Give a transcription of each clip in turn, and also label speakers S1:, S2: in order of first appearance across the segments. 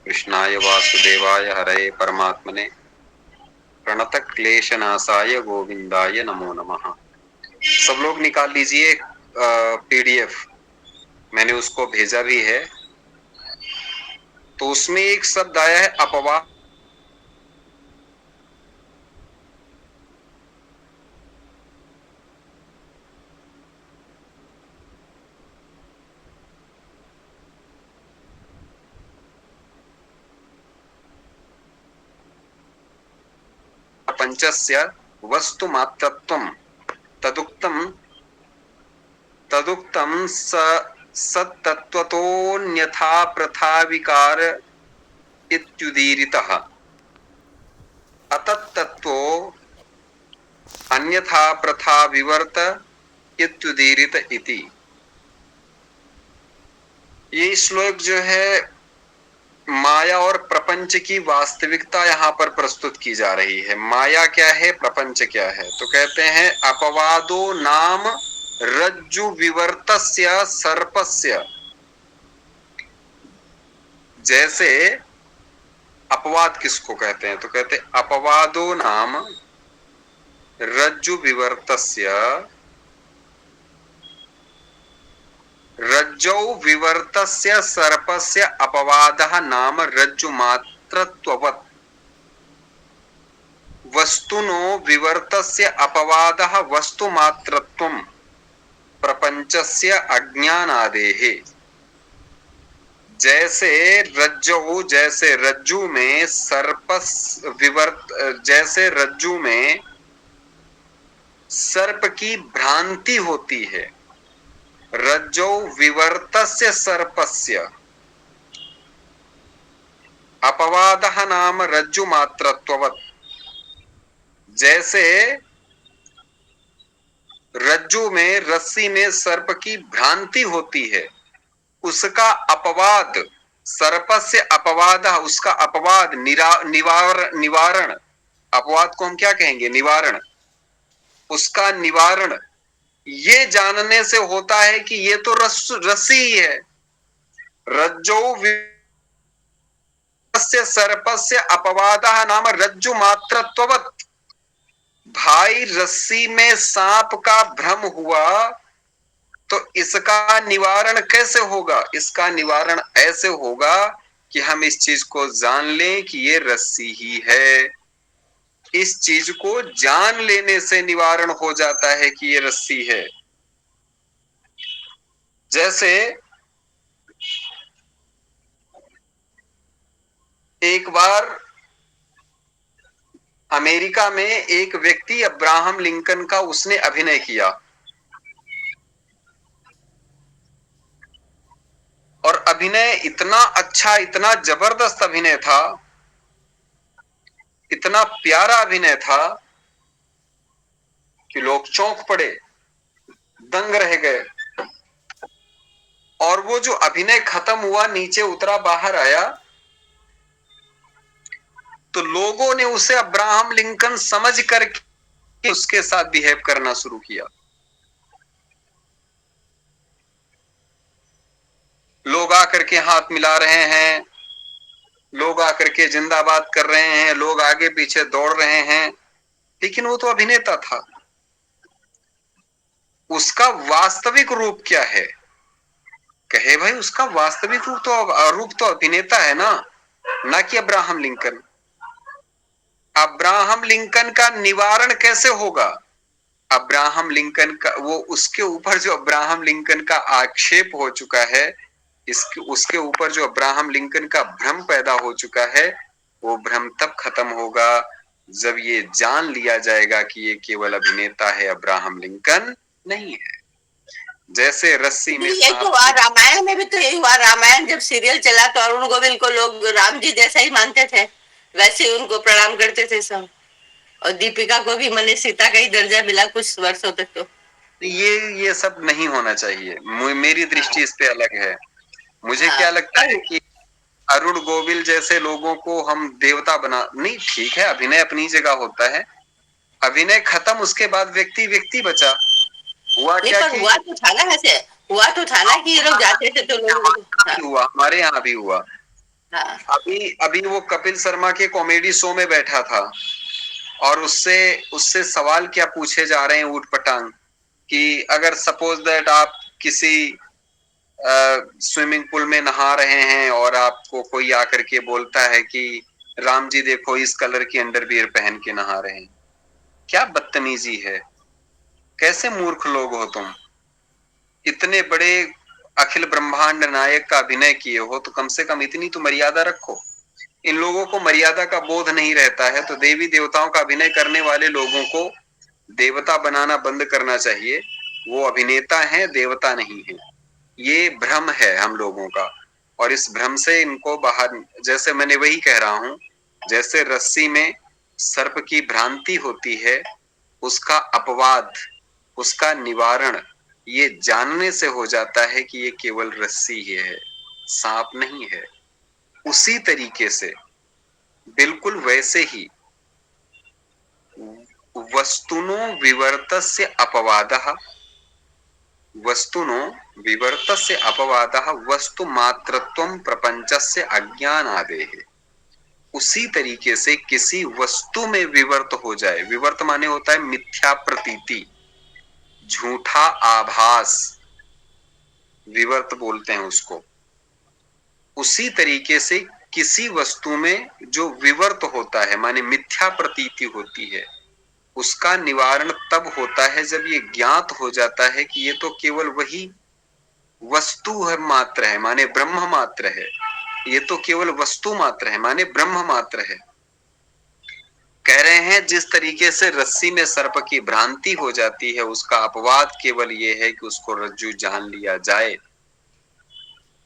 S1: कृष्णाय वासुदेवाय हरये परमात्मने प्रणत क्लेशनाशाय गोविंदाय नमो नमः। सब लोग निकाल लीजिए पीडीएफ, मैंने उसको भेजा भी है। तो उसमें एक शब्द आया है अपवाद। प्रपंचस्य वस्तु मात्रत्वं तदुक्तम तदुक्तम सत्तत्वतोऽन्यथा प्रथा विकार इत्युदीरितः अतत्तत्वो अन्यथा प्रथा विवर्त इत्युदीरित इति। ये श्लोक जो है माया और प्रपंच की वास्तविकता यहाँ पर प्रस्तुत की जा रही है। माया क्या है, प्रपंच क्या है? तो कहते हैं अपवादो नाम रज्जु विवर्तस्य सर्पस्य। जैसे अपवाद किसको कहते हैं? तो कहते अपवादो नाम रज्जु विवर्तस्य रज्जौ विवर्तस्य सर्पस्य अपवादः नाम रज्जु मात्रत्ववत् वस्तुनो विवर्तस्य अपवादः वस्तु मात्रत्वम् प्रपंचस्य अज्ञानादेः। जैसे रज्जु में सर्पस विवर्त, जैसे रज्जु में सर्प की भ्रांति होती है, रज्जौ विवर्तस्य सर्पस्य अपवादः नाम रज्जु मात्रत्ववत्। जैसे रज्जु में, रस्सी में सर्प की भ्रांति होती है, उसका अपवाद, सर्पस्य अपवाद, उसका अपवाद निवारण, अपवाद को हम क्या कहेंगे? निवारण। उसका निवारण ये जानने से होता है कि ये तो रस्सी ही है। रज्जो सर्पस्य अपवादः नाम रज्जु मात्रत्ववत्। भाई रस्सी में सांप का भ्रम हुआ तो इसका निवारण कैसे होगा? इसका निवारण ऐसे होगा कि हम इस चीज को जान लें कि ये रस्सी ही है। इस चीज को जान लेने से निवारण हो जाता है कि ये रस्सी है। जैसे एक बार अमेरिका में एक व्यक्ति अब्राहम लिंकन का उसने अभिनय किया और अभिनय इतना अच्छा, इतना जबरदस्त अभिनय था, इतना प्यारा अभिनय था कि लोग चौंक पड़े, दंग रह गए। और वो जो अभिनय खत्म हुआ, नीचे उतरा, बाहर आया, तो लोगों ने उसे अब्राहम लिंकन समझ करके उसके साथ बिहेव करना शुरू किया। लोग आकर के हाथ मिला रहे हैं, लोग आकर के जिंदाबाद कर रहे हैं, लोग आगे पीछे दौड़ रहे हैं, लेकिन वो तो अभिनेता था। उसका वास्तविक रूप क्या है? कहे भाई उसका वास्तविक रूप तो अभिनेता है ना कि अब्राहम लिंकन। अब्राहम लिंकन का निवारण कैसे होगा? अब्राहम लिंकन का वो, उसके ऊपर जो अब्राहम लिंकन का आक्षेप हो चुका है, इसके उसके ऊपर जो अब्राहम लिंकन का भ्रम पैदा हो चुका है, वो भ्रम तब खत्म होगा जब ये जान लिया जाएगा कि ये केवल अभिनेता है, अब्राहम लिंकन नहीं है। जैसे रस्सी में
S2: ये तो हुआ रामायण में भी, तो यही हुआ। रामायण जब सीरियल चला तो अरुण गोविल को लोग राम जी जैसा ही मानते थे, वैसे ही उनको प्रणाम करते थे सब। और दीपिका को भी मैंने सीता का ही दर्जा मिला कुछ वर्षों तक। तो
S1: ये सब नहीं होना चाहिए। मेरी दृष्टि इस पे अलग है। मुझे क्या लगता है कि अरुण गोविल जैसे लोगों को हम देवता बना, नहीं, ठीक है, अभिनय अपनी जगह होता है, अभिनय खत्म, उसके बाद व्यक्ति व्यक्ति बचा। हुआ क्या
S2: पर
S1: कि
S2: हुआ तो था ना, ऐसे हुआ तो था ना कि ये लोग जाते थे तो लोग
S1: हुआ, हमारे यहाँ भी हुआ।
S2: हाँ।
S1: अभी अभी वो कपिल शर्मा के कॉमेडी शो में बैठा था और उससे उससे सवाल क्या पूछे जा रहे हैं ऊट पटांग कि अगर सपोज दैट आप किसी स्विमिंग पूल में नहा रहे हैं और आपको कोई आकर के बोलता है कि राम जी देखो इस कलर की अंडरवियर पहन के नहा रहे हैं, क्या बदतमीजी है, कैसे मूर्ख लोग हो तुम। इतने बड़े अखिल ब्रह्मांड नायक का अभिनय किए हो तो कम से कम इतनी तो मर्यादा रखो। इन लोगों को मर्यादा का बोध नहीं रहता है तो देवी देवताओं का अभिनय करने वाले लोगों को देवता बनाना बंद करना चाहिए। वो अभिनेता हैं, देवता नहीं है। ये भ्रम है हम लोगों का और इस भ्रम से इनको बाहर, जैसे मैंने वही कह रहा हूं, जैसे रस्सी में सर्प की भ्रांति होती है, उसका अपवाद, उसका निवारण ये जानने से हो जाता है कि ये केवल रस्सी ही है, सांप नहीं है। उसी तरीके से बिल्कुल वैसे ही वस्तुनो विवर्तस्य अपवादः, वस्तुनो विवर्तस्य अपवादः वस्तु मात्रत्वं प्रपंचस्य अज्ञानादेः। उसी तरीके से किसी वस्तु में विवर्त हो जाए, विवर्त माने होता है मिथ्या प्रतीति, झूठा आभास, विवर्त बोलते हैं उसको। उसी तरीके से किसी वस्तु में जो विवर्त होता है माने मिथ्या प्रतीति होती है, उसका निवारण तब होता है जब ये ज्ञात हो जाता है कि ये तो केवल वही वस्तु है मात्र है माने ब्रह्म मात्र है, ये तो केवल वस्तु मात्र है माने ब्रह्म मात्र है। कह रहे हैं जिस तरीके से रस्सी में सर्प की भ्रांति हो जाती है, उसका अपवाद केवल ये है कि उसको रज्जू जान लिया जाए,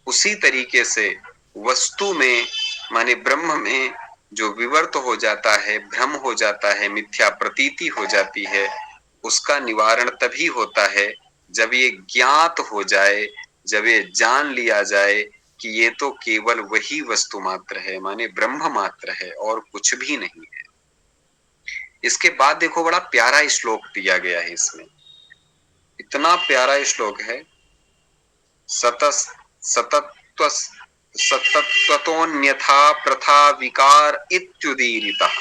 S1: उसी तरीके से वस्तु में माने ब्रह्म में जो विवर्त हो जाता है, भ्रम हो जाता है, मिथ्या प्रतीति हो जाती है, उसका निवारण तभी होता है जब ये ज्ञात हो जाए, जब ये जान लिया जाए कि ये तो केवल वही वस्तु मात्र है माने ब्रह्म मात्र है और कुछ भी नहीं है। इसके बाद देखो बड़ा प्यारा श्लोक दिया गया है इसमें, इतना प्यारा श्लोक है। सतस सतत्व सतत्वतोन्यथा प्रथा विकार इत्युदीरितः,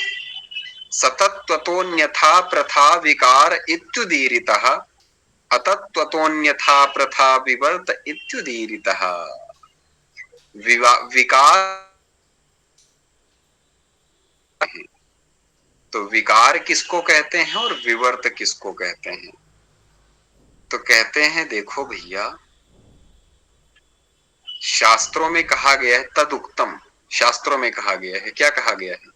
S1: सतत्वतोन्यथा प्रथा विकार इत्युदीरितः, अतत्वतोन्यथा प्रथा विवर्त इत्युदीरितः। विकार, तो विकार किसको कहते हैं और विवर्त किसको कहते हैं? तो कहते हैं देखो भैया, शास्त्रों में कहा गया है, तदुक्तम, शास्त्रों में कहा गया है, क्या कहा गया है?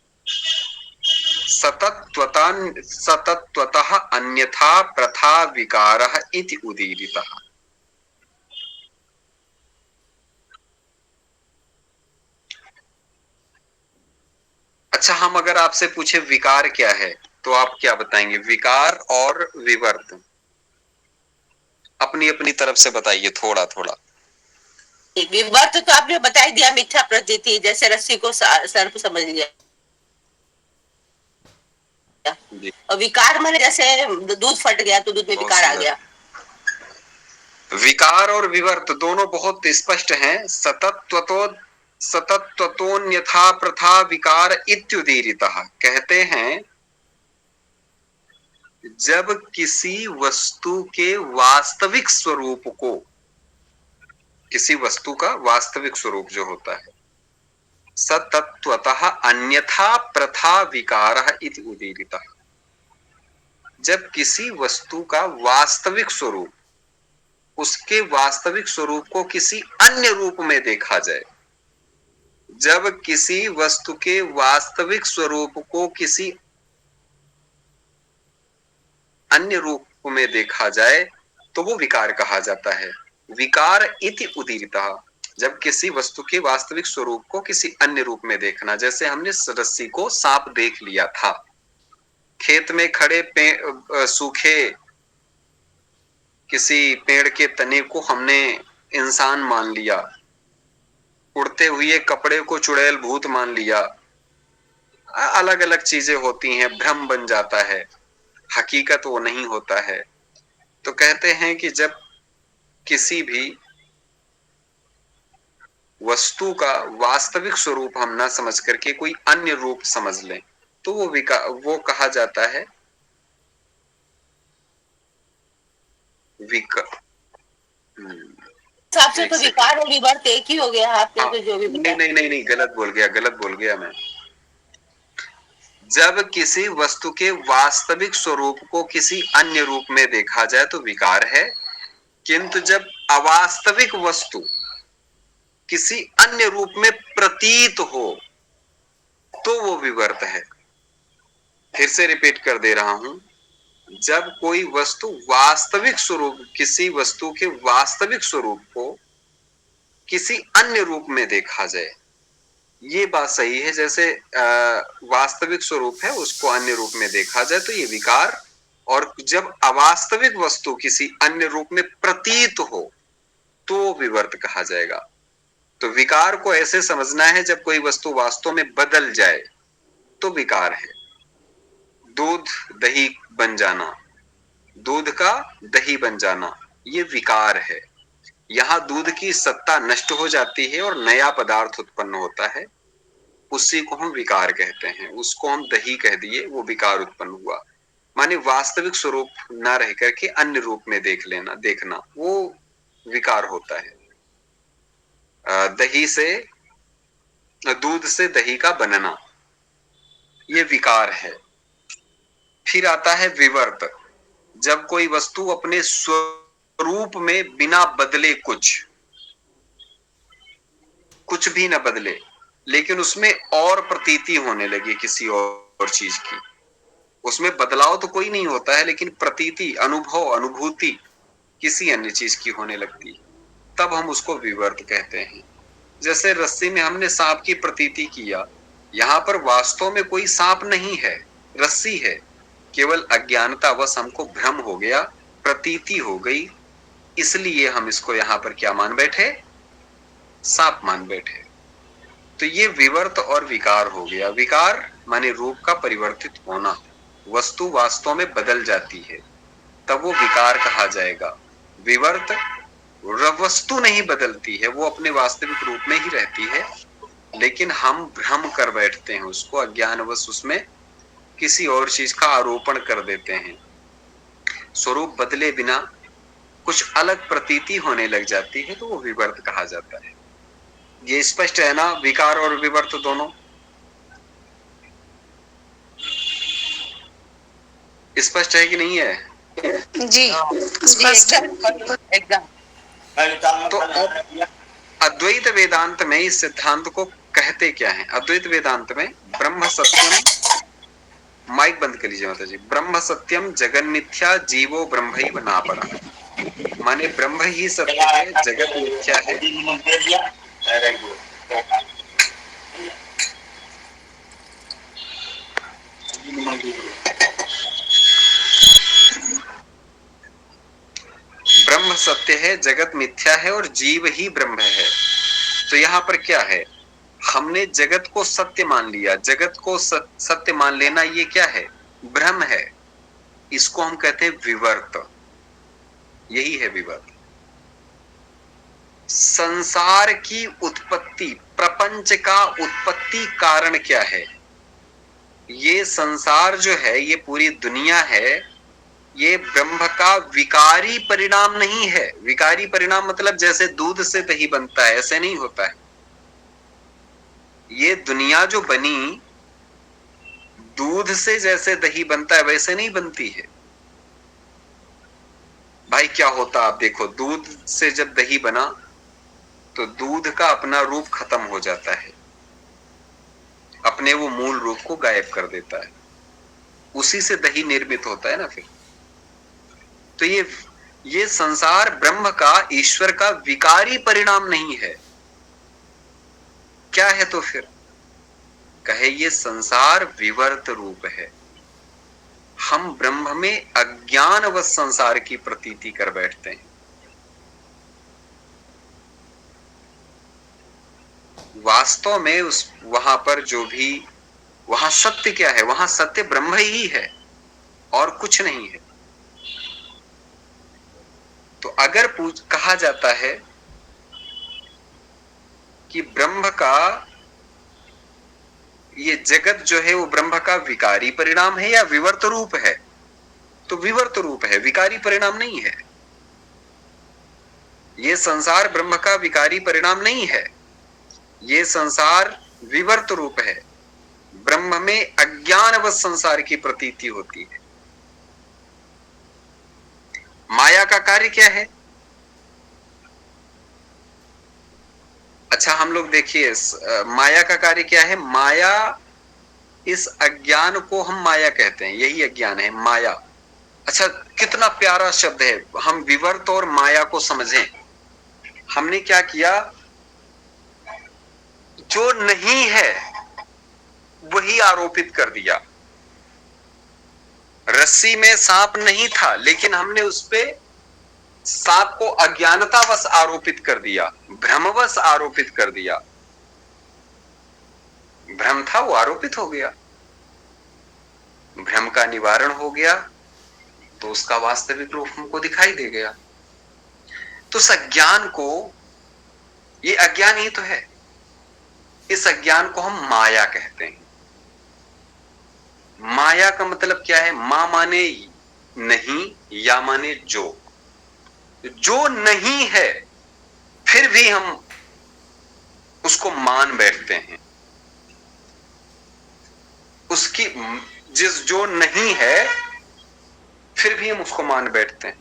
S1: सतत्वतः अन्यथा प्रथा विकारः इति उदीरितः। अच्छा, हम अगर आपसे पूछे विकार क्या है तो आप क्या बताएंगे? विकार और विवर्त अपनी अपनी तरफ से बताइए थोड़ा थोड़ा।
S2: विवर्त तो आपने बता ही दिया, मिथ्या प्रतीति, जैसे रस्सी को सर्प समझ लिया। और विकार माने जैसे दूध फट गया तो दूध में विकार आ गया।
S1: विकार और विवर्त दोनों बहुत स्पष्ट हैं। सतत्वतोन्यथा प्रथा विकार इत्युदीरितः, कहते हैं जब किसी वस्तु के वास्तविक स्वरूप को, किसी वस्तु का वास्तविक स्वरूप जो होता है, सतत्वतः अन्यथा प्रथा विकारः इति उदीरितः, जब किसी वस्तु का वास्तविक स्वरूप, उसके वास्तविक स्वरूप को किसी अन्य रूप में देखा जाए, जब किसी वस्तु के वास्तविक स्वरूप को किसी अन्य रूप में देखा जाए तो वो विकार कहा जाता है। विकार इति उदीरितः, जब किसी वस्तु के वास्तविक स्वरूप को किसी अन्य रूप में देखना, जैसे हमने रस्सी को सांप देख लिया था, खेत में खड़े सूखे किसी पेड़ के तने को हमने इंसान मान लिया, उड़ते हुए कपड़े को चुड़ैल भूत मान लिया, अलग अलग चीजें होती हैं, भ्रम बन जाता है, हकीकत वो नहीं होता है। तो कहते हैं कि जब किसी भी वस्तु का वास्तविक स्वरूप हम ना समझ करके कोई अन्य रूप समझ लें, तो वो कहा जाता है विक
S2: हिसाब से
S1: एक
S2: तो
S1: सेकंड।
S2: विकार और विवर्त एक ही हो गया, आपने
S1: हाँ,
S2: तो जो भी
S1: नहीं
S2: बताया।
S1: नहीं नहीं नहीं, गलत बोल गया मैं। जब किसी वस्तु के वास्तविक स्वरूप को किसी अन्य रूप में देखा जाए तो विकार है, किंतु जब अवास्तविक वस्तु किसी अन्य रूप में प्रतीत हो तो वो विवर्त है। फिर से रिपीट कर दे रहा हूं, जब कोई वस्तु वास्तविक स्वरूप, किसी वस्तु के वास्तविक स्वरूप को किसी अन्य रूप में देखा जाए, ये बात सही है। जैसे वास्तविक स्वरूप है उसको अन्य रूप में देखा जाए तो ये विकार, और जब अवास्तविक वस्तु किसी अन्य रूप में प्रतीत हो तो विवर्त कहा जाएगा। तो विकार को ऐसे समझना है, जब कोई वस्तु वास्तव में बदल जाए तो विकार है। दूध दही बन जाना, दूध का दही बन जाना, ये विकार है। यहां दूध की सत्ता नष्ट हो जाती है और नया पदार्थ उत्पन्न होता है, उसी को हम विकार कहते हैं। उसको हम दही कह दिए, वो विकार उत्पन्न हुआ। माने वास्तविक स्वरूप ना रह करके अन्य रूप में देख लेना, देखना, वो विकार होता है। दही से, दूध से दही का बनना, ये विकार है। फिर आता है विवर्त। जब कोई वस्तु अपने स्वरूप में बिना बदले कुछ भी न बदले, लेकिन उसमें और प्रतीति होने लगी किसी और चीज की। उसमें बदलाव तो कोई नहीं होता है, लेकिन प्रतीति, अनुभव, अनुभूति किसी अन्य चीज की होने लगती है, तब हम उसको विवर्त कहते हैं। जैसे रस्सी में हमने सांप की प्रतीति किया, यहां पर वास्तव में कोई सांप नहीं है, रस्सी है। केवल अज्ञानतावश हमको भ्रम हो गया, प्रतीति हो गई, इसलिए हम इसको यहां पर क्या मान बैठे, सांप मान बैठे। तो ये विवर्त और विकार हो गया। विकार माने रूप का परिवर्तित होना, वस्तु वास्तव में बदल जाती है, तब वो विकार कहा जाएगा। विवर्त, वस्तु नहीं बदलती है, वो अपने वास्तविक रूप में ही रहती है, लेकिन हम भ्रम कर बैठते हैं उसको, अज्ञानवश उसमें किसी और चीज का आरोपण कर देते हैं। स्वरूप बदले बिना कुछ अलग प्रतीति होने लग जाती है, तो वो विवर्त कहा जाता है। ये स्पष्ट है ना, विकार और विवर्त दोनों स्पष्ट है कि नहीं है?
S3: जी
S2: जी
S3: स्पष्ट है।
S2: एकदम एकदम।
S1: तो अब अद्वैत वेदांत में इस सिद्धांत को कहते क्या है? अद्वैत वेदांत में ब्रह्म सत्यम, माइक बंद कर लीजिए माता जी, ब्रह्म सत्यम जगन मिथ्या जीवो ब्रह्मैव नापरा। माने ब्रह्म ही सत्य है, जगत मिथ्या है। ब्रह्म सत्य है, जगत मिथ्या है और जीव ही ब्रह्म है। तो यहाँ पर क्या है, हमने जगत को सत्य मान लिया। जगत को सत्य मान लेना ये क्या है, भ्रम है। इसको हम कहते हैं विवर्त। यही है विवर्त। संसार की उत्पत्ति, प्रपंच का उत्पत्ति कारण क्या है? ये संसार जो है, ये पूरी दुनिया है, ये ब्रह्म का विकारी परिणाम नहीं है। विकारी परिणाम मतलब जैसे दूध से दही बनता है, ऐसे नहीं होता है। ये दुनिया जो बनी, दूध से जैसे दही बनता है वैसे नहीं बनती है। भाई क्या होता, आप देखो, दूध से जब दही बना तो दूध का अपना रूप खत्म हो जाता है, अपने वो मूल रूप को गायब कर देता है, उसी से दही निर्मित होता है ना फिर। तो ये संसार ब्रह्म का, ईश्वर का विकारी परिणाम नहीं है। क्या है तो फिर? कहे ये संसार विवर्त रूप है। हम ब्रह्म में अज्ञानवश संसार की प्रतीति कर बैठते हैं। वास्तव में उस वहां पर जो भी, वहां सत्य क्या है, वहां सत्य ब्रह्म ही है और कुछ नहीं है। तो अगर कहा जाता है कि ब्रह्म का ये जगत जो है वो ब्रह्म का विकारी परिणाम है या विवर्त रूप है? तो विवर्त रूप है, विकारी परिणाम नहीं है। ये संसार ब्रह्म का विकारी परिणाम नहीं है, ये संसार विवर्त रूप है। ब्रह्म में अज्ञानवश संसार की प्रतीति होती है। माया का कार्य क्या है? अच्छा, हम लोग देखिए माया का कार्य क्या है। माया, इस अज्ञान को हम माया कहते हैं, यही अज्ञान है माया। अच्छा, कितना प्यारा शब्द है। हम विवर्त और माया को समझें। हमने क्या किया, जो नहीं है वही आरोपित कर दिया। रस्सी में सांप नहीं था, लेकिन हमने उस पे सांप को अज्ञानतावश आरोपित कर दिया, भ्रमवश आरोपित कर दिया। भ्रम था, वो आरोपित हो गया। भ्रम का निवारण हो गया तो उसका वास्तविक रूप हमको दिखाई दे गया। तो इस अज्ञान को, ये अज्ञान ही तो है, इस अज्ञान को हम माया कहते हैं। माया का मतलब क्या है? मा माने नहीं, या माने जो नहीं है फिर भी हम उसको मान बैठते हैं। उसकी जो नहीं है फिर भी हम उसको मान बैठते हैं।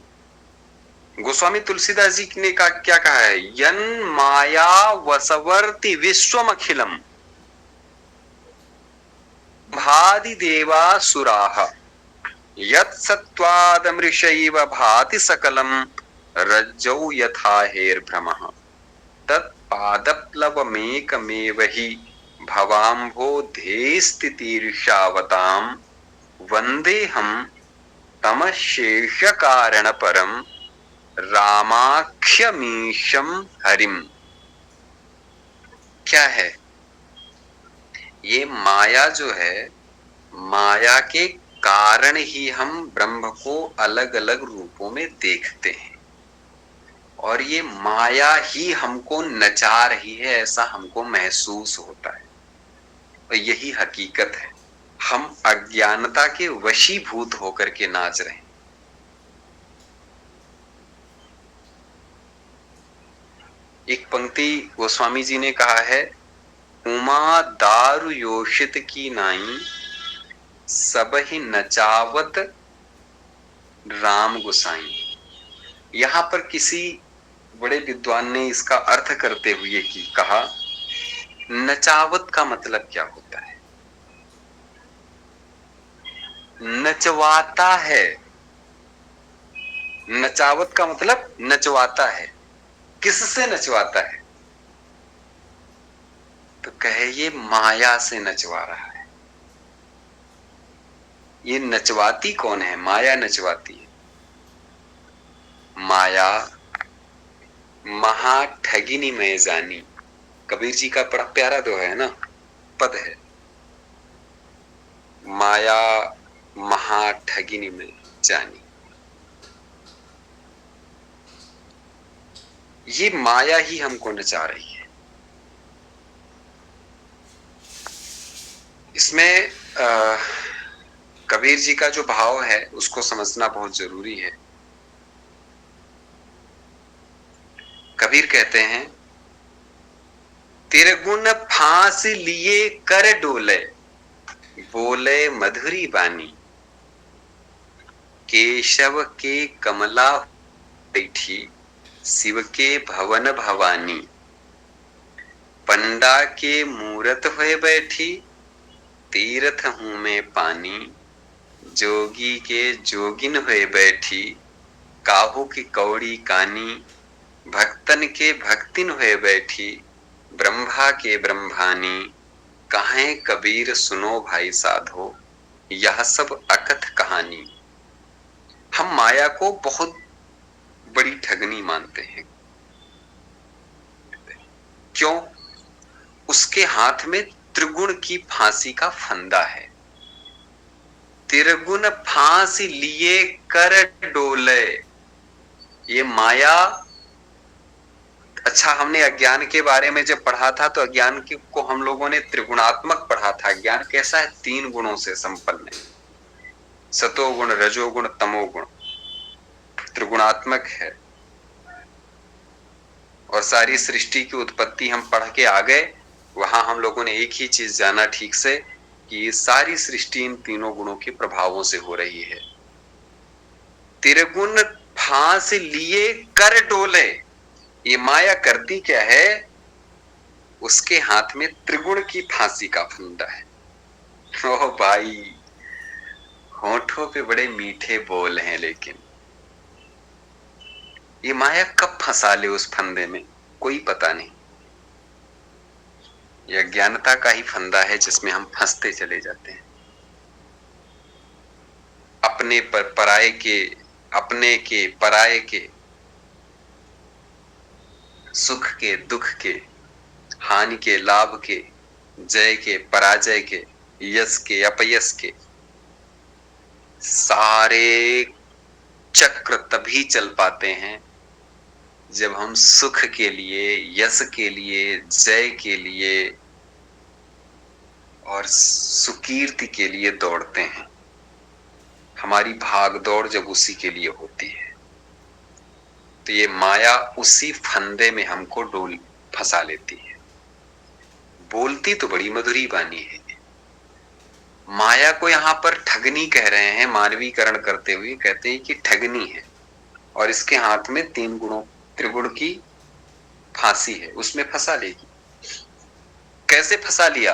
S1: गोस्वामी तुलसीदास जी ने क्या कहा है? यन माया वसवर्ति विश्वम अखिलम भादि देवा सुराह यत् सत्वादमृषैव भाति सकलम रज्जौ यथा हेर्भ्रमः तत् पादप्लवमेकमेव हि भवाम्भोधेस्तितीर्षावतां वन्देहं तमशेष कारण परम रामाख्यमीशम हरिम। क्या है ये माया? जो है, माया के कारण ही हम ब्रह्म को अलग अलग रूपों में देखते हैं, और ये माया ही हमको नचा रही है, ऐसा हमको महसूस होता है। और यही हकीकत है, हम अज्ञानता के वशीभूत होकर के नाच रहे हैं। एक पंक्ति गोस्वामी जी ने कहा है, उमा दारु योषित की नाई सब ही नचावत राम गुसाई। यहां पर किसी बड़े विद्वान ने इसका अर्थ करते हुए कहा, नचावत का मतलब क्या होता है? नचवाता है। नचावत का मतलब नचवाता है। किससे नचवाता है? तो कहे ये माया से नचवा रहा है। ये नचवाती कौन है? माया नचवाती है। माया महा ठगिनी में जानी, कबीर जी का बड़ा प्यारा दोहा है ना, पद है, माया महा ठगिनी में जानी। ये माया ही हमको नचा रही है। इसमें कबीर जी का जो भाव है उसको समझना बहुत जरूरी है। कबीर कहते हैं, तिरगुन फांस लिए कर डोले बोले मधुरी बानी केशव के कमला बैठी शिव के भवन भवानी पंडा के मूरत हुए बैठी तीर्थ हूं मैं पानी जोगी के जोगिन हुए बैठी काहू की कौड़ी कानी भक्तन के भक्तिन हुए बैठी ब्रह्मा के ब्रह्मानी कहें कबीर सुनो भाई साधो यह सब अकथ कहानी। हम माया को बहुत बड़ी ठगनी मानते हैं। क्यों? उसके हाथ में त्रिगुण की फांसी का फंदा है। त्रिगुण फांसी लिए कर डोले। ये माया अच्छा, हमने अज्ञान के बारे में जब पढ़ा था तो अज्ञान को हम लोगों ने त्रिगुणात्मक पढ़ा था। ज्ञान कैसा है? 3 गुणों से संपन्न है, सतोगुण, रजोगुण, तमोगुण, त्रिगुणात्मक है। और सारी सृष्टि की उत्पत्ति हम पढ़ के आ गए। वहां हम लोगों ने एक ही चीज जाना ठीक से कि ये सारी सृष्टि इन तीनों गुणों के प्रभावों से हो रही है। त्रिगुण फांस लिए कर डोले, ये माया करती क्या है? उसके हाथ में त्रिगुण की फांसी का फंदा है। ओ भाई, होठों पे बड़े मीठे बोल हैं, लेकिन ये माया कब फंसा ले उस फंदे में, कोई पता नहीं। ये अज्ञानता का ही फंदा है जिसमें हम फंसते चले जाते हैं। अपने पर पराये के, अपने के पराये के, सुख के दुख के, हानि के लाभ के, जय के पराजय के, यश के अपयश के, सारे चक्र तभी चल पाते हैं जब हम सुख के लिए, यश के लिए, जय के लिए और सुकीर्ति के लिए दौड़ते हैं। हमारी भाग दौड़ जब उसी के लिए होती है तो ये माया उसी फंदे में हमको डोल फंसा लेती है। बोलती तो बड़ी मधुरी बानी है। माया को यहां पर ठगनी कह रहे हैं, मानवीकरण करते हुए कहते हैं कि ठगनी है और इसके हाथ में 3 गुणों, त्रिगुण की फांसी है, उसमें फंसा लेगी। कैसे फंसा लिया?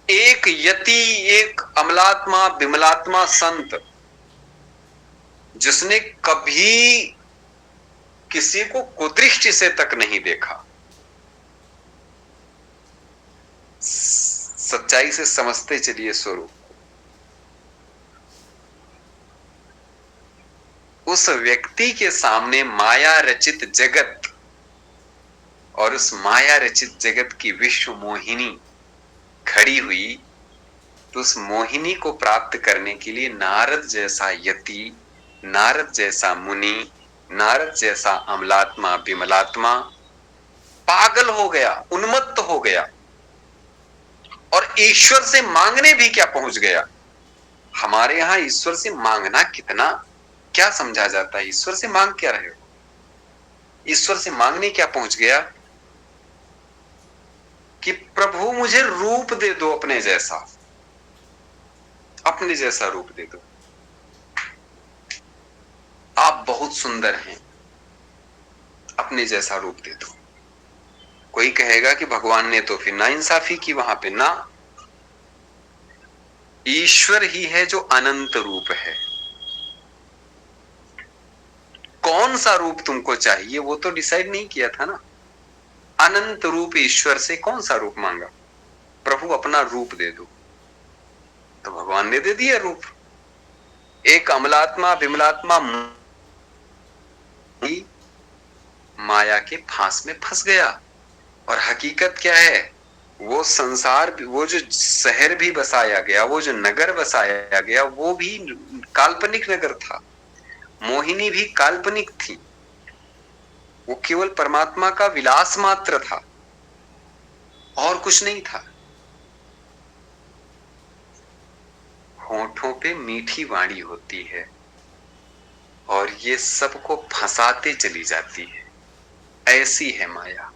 S1: एक यति, एक अमलात्मा विमलात्मा संत जिसने कभी किसी को कुदृष्टि से तक नहीं देखा, सच्चाई से समझते चलिए स्वरूप, उस व्यक्ति के सामने माया रचित जगत और उस माया रचित जगत की विश्व मोहिनी खड़ी हुई, तो उस मोहिनी को प्राप्त करने के लिए नारद जैसा यति, नारद जैसा मुनि, नारद जैसा अमलात्मा विमलात्मा पागल हो गया, उन्मत्त हो गया और ईश्वर से मांगने भी क्या पहुंच गया। हमारे यहां ईश्वर से मांगना कितना क्या समझा जाता है? ईश्वर से मांग क्या रहे हो? ईश्वर से मांगने क्या पहुंच गया कि प्रभु मुझे रूप दे दो अपने जैसा, अपने जैसा रूप दे दो, आप बहुत सुंदर हैं, अपने जैसा रूप दे दो। कोई कहेगा कि भगवान ने तो फिर नाइंसाफी की वहां पे। ना, ईश्वर ही है जो अनंत रूप है। कौन सा रूप तुमको चाहिए वो तो डिसाइड नहीं किया था ना। अनंत रूप ईश्वर से कौन सा रूप मांगा? प्रभु अपना रूप दे दो, तो भगवान ने दे दिया रूप। एक अमलात्मा विमलात्मा माया के फांस में फंस गया। और हकीकत क्या है? वो संसार, वो जो शहर भी बसाया गया, वो जो नगर बसाया गया, वो भी काल्पनिक नगर था। मोहिनी भी काल्पनिक थी, वो केवल परमात्मा का विलास मात्र था और कुछ नहीं था। होठों पे मीठी वाणी होती है और ये सबको फंसाते चली जाती है। ऐसी है माया।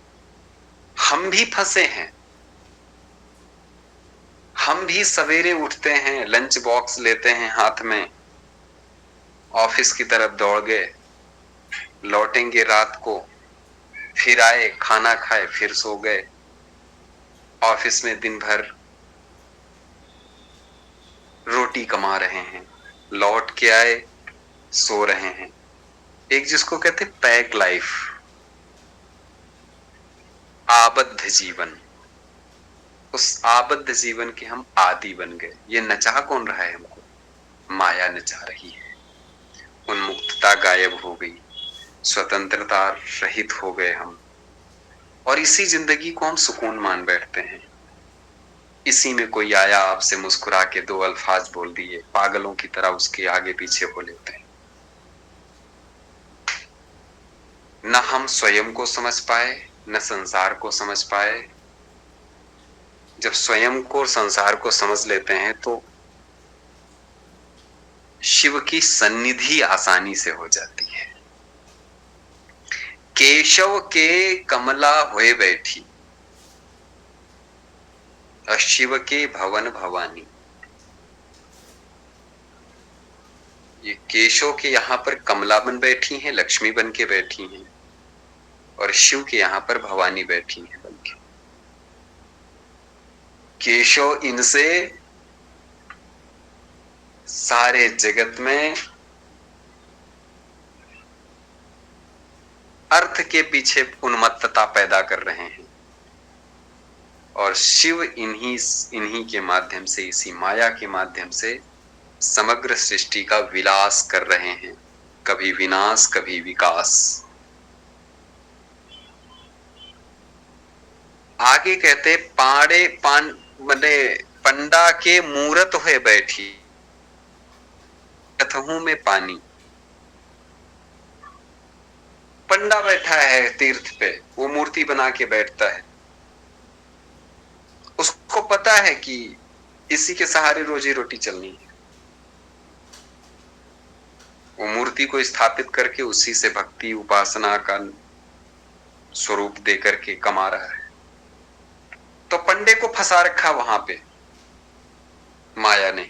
S1: हम भी फंसे हैं। हम भी सवेरे उठते हैं, लंच बॉक्स लेते हैं हाथ में, ऑफिस की तरफ दौड़ गए, लौटेंगे रात को, फिर आए, खाना खाए, फिर सो गए। ऑफिस में दिन भर रोटी कमा रहे हैं, लौट के आए, सो रहे हैं। एक जिसको कहते पैक लाइफ, आबद्ध जीवन। उस आबद्ध जीवन के हम आदी बन गए। ये नचा कौन रहा है हमको? माया नचा रही है। उन्मुक्तता गायब हो गई, स्वतंत्रता रहित हो गए हम, और इसी जिंदगी को हम सुकून मान बैठते हैं। इसी में कोई आया, आपसे मुस्कुरा के 2 अल्फाज बोल दिए, पागलों की तरह उसके आगे पीछे हो लेते हैं। न हम स्वयं को समझ पाए, न संसार को समझ पाए। जब स्वयं को और संसार को समझ लेते हैं तो शिव की सन्निधि आसानी से हो जाती है। केशव के कमला हुए बैठी, और शिव के भवन भवानी। ये केशव के यहाँ पर कमला बन बैठी हैं, लक्ष्मी बन के बैठी हैं, और शिव के यहाँ पर भवानी बैठी हैं बन के। केशव इनसे सारे जगत में अर्थ के पीछे उन्मत्तता पैदा कर रहे हैं, और शिव इन्हीं के माध्यम से, इसी माया के माध्यम से समग्र सृष्टि का विलास कर रहे हैं, कभी विनाश कभी विकास। आगे कहते पाड़े मने पंडा के मूरत हुए बैठी, कथहू में पानी। पंडा बैठा है तीर्थ पे, वो मूर्ति बना के बैठता है, उसको पता है कि इसी के सहारे रोजी रोटी चलनी है। वो मूर्ति को स्थापित करके उसी से भक्ति उपासना का स्वरूप दे करके कमा रहा है। तो पंडे को फंसा रखा वहां पे माया ने।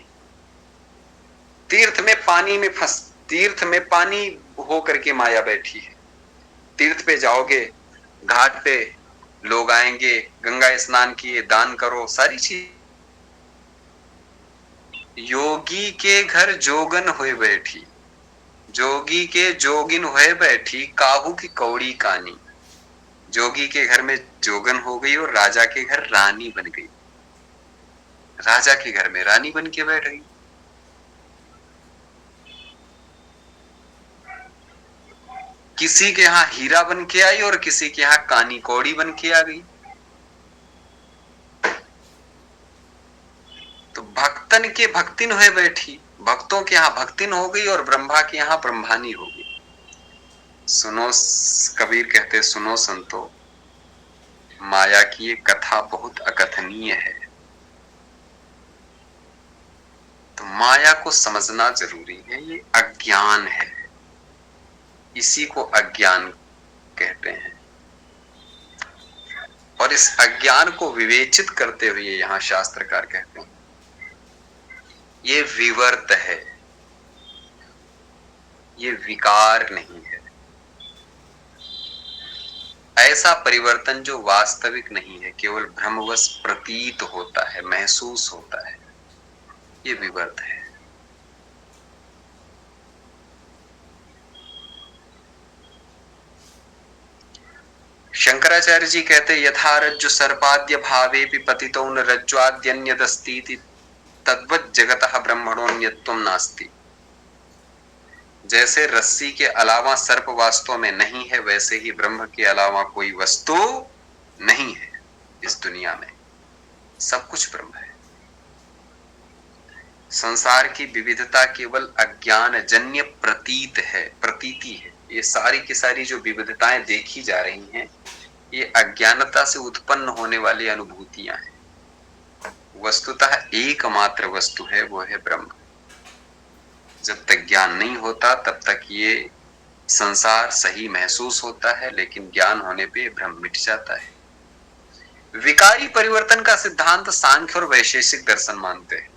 S1: तीर्थ में पानी हो करके माया बैठी है। तीर्थ पे जाओगे, घाट पे लोग आएंगे, गंगा स्नान किए, दान करो, सारी चीज। योगी के घर जोगन हुए बैठी, जोगी के जोगिन हुए बैठी, काहू की कौड़ी कानी। जोगी के घर में जोगन हो गई और राजा के घर रानी बन गई। राजा के घर में रानी बन के बैठ गई। किसी के यहाँ हीरा बन के आई और किसी के यहाँ कानी कौड़ी बन के आ गई। तो भक्तन के भक्तिन हुए बैठी, भक्तों के यहाँ भक्तिन हो गई और ब्रह्मा के यहाँ ब्रह्मानी हो गई। सुनो, कबीर कहते सुनो संतो, माया की ये कथा बहुत अकथनीय है। तो माया को समझना जरूरी है। ये अज्ञान है, इसी को अज्ञान कहते हैं। और इस अज्ञान को विवेचित करते हुए यहां शास्त्रकार कहते हैं ये विवर्त है, ये विकार नहीं है। ऐसा परिवर्तन जो वास्तविक नहीं है, केवल भ्रमवश प्रतीत होता है, महसूस होता है, ये विवर्त है। शंकराचार्य जी कहते यथा रज्जु सर्पाद्य भावे पतितो न रज्ज्वाद्यन्यदस्तीति तद्वत् जगतः ब्रह्मणोन्यत्वं नास्ति। जैसे रस्सी के अलावा सर्प वास्तव में नहीं है, वैसे ही ब्रह्म के अलावा कोई वस्तु नहीं है इस दुनिया में, सब कुछ ब्रह्म है। संसार की विविधता केवल अज्ञान जन्य प्रतीति है। ये सारी की सारी जो विविधताएं देखी जा रही हैं, ये अज्ञानता से उत्पन्न होने वाली अनुभूतियां हैं। वस्तुतः एकमात्र वस्तु है, वो है ब्रह्म। जब तक ज्ञान नहीं होता तब तक ये संसार सही महसूस होता है, लेकिन ज्ञान होने पे भ्रम मिट जाता है। विकारी परिवर्तन का सिद्धांत सांख्य और वैशेषिक दर्शन मानते हैं,